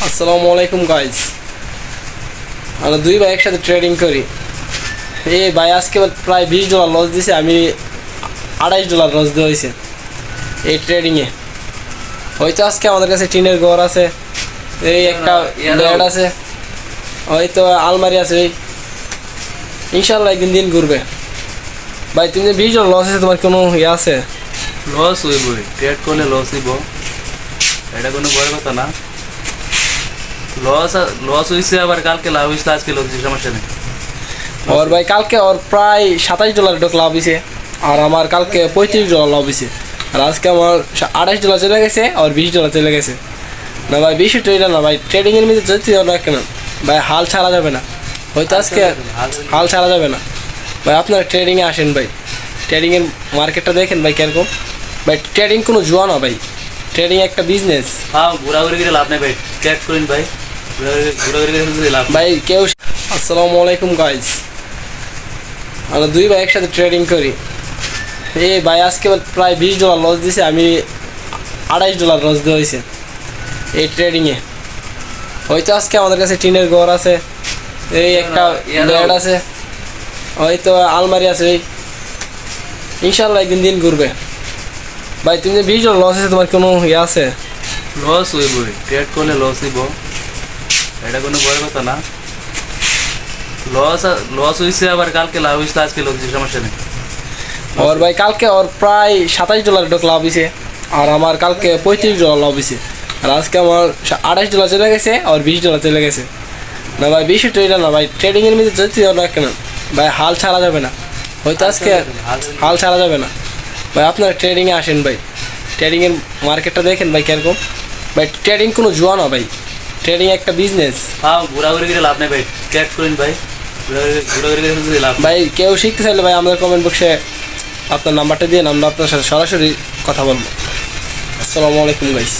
আসসালামু আলাইকুম গাইজ। আমরা দুই ভাই একসাথে ট্রেডিং করি। এই ভাই আজকে প্রায় $20 লস দিছে, আমি $28 লস দেওয়া হয়েছে এই ট্রেডিংয়ে। হয়তো আজকে আমাদের কাছে টিনের ঘর আছে, এই একটা বেড আছে, হয়তো আলমারি আছে, এই ইনশাল্লাহ একদিন দিন ঘুরবে। ভাই তুমি যে $20 লস আছে, তোমার কোনো ইয়ে আছে? লস হইবই, ট্রেড করলে লস হইব, এটা কোনো বড় কথা না। লস হয়েছে, আবার কালকে লাভ হয়েছে, আজকে লস হয়েছে, সমস্যা নেই। ওর ভাই কালকে ওর প্রায় $27 ঢোক লাভ হয়েছে, আর আমার কালকে $35 লাভ হয়েছে, আর আজকে আমার $28 চলে গেছে, আর $20 চলে গেছে। না ভাই বিষয়টা এটা না ভাই, ট্রেডিংয়ের মধ্যে যেতে হবে না কেন ভাই, হাল ছাড়া যাবে না। হয়তো আজকে হাল ছাড়া যাবে না ভাই। আপনারা ট্রেডিংয়ে আসেন ভাই, ট্রেডিংয়ের মার্কেটটা দেখেন ভাই কীরকম। ভাই ট্রেডিং কোনো জুয়া না ভাই, ট্রেডিং একটা বিজনেস। হ্যাঁ, ঘোরাঘুরি করে লাভ নেই ভাই, ট্রেড করেন ভাই, ঘোরাঘুরি করে লাভ ভাই কেউ। আসসালামু আলাইকুম গাইজ। আমরা দুই ভাই একসাথে ট্রেডিং করি। এই ভাই আজকে প্রায় $20 লস দিছে, আমি $28 লস দেওয়া হয়েছে এই ট্রেডিংয়ে। হয়তো আজকে আমাদের কাছে টিনের ঘর আছে, এই একটা বেড আছে, হয়তো আলমারি আছে, এই ইনশাল্লাহ একদিন দিন ঘুরবে। ভাই তুমি যে $20 লস আছে, তোমার কোনো ইয়ে আছে? লস হইবই, ট্রেড করলে লস হইব, এটা কোনো বড় কথা না। লস হয়েছে, আবার কালকে লাভ হয়েছে, আজকে লস হয়েছে, সমস্যা নেই। ওর ভাই কালকে ওর প্রায় $27 ঢোক লাভ হয়েছে, আর আমার কালকে $35 লাভ হয়েছে, আর আজকে আমার $28 চলে গেছে, আর $20 চলে গেছে। না ভাই বিষয়টা এটা না ভাই, ট্রেডিংয়ের মধ্যে যেতে হবে না কেন ভাই, হাল ছাড়া যাবে না। হয়তো আজকে হাল ছাড়া যাবে না ভাই। আপনারা ট্রেডিংয়ে আসেন ভাই, ট্রেডিংয়ের মার্কেটটা দেখেন ভাই কীরকম। ভাই ট্রেডিং কোনো জুয়া না ভাই, ট্রেডিং একটা বিজনেস। হ্যাঁ, ঘোরাঘুরি করে লাভ নেই ভাই, ট্রেড করেন ভাই, ঘোরাঘুরি করে লাভ। ভাই কেউ শিখতে চাইলে ভাই আমাদের কমেন্ট বক্সে আপনার নাম্বারটা দিয়ে আমরা আপনার সাথে সরাসরি কথা বলবো। আসসালামু আলাইকুম গাইস।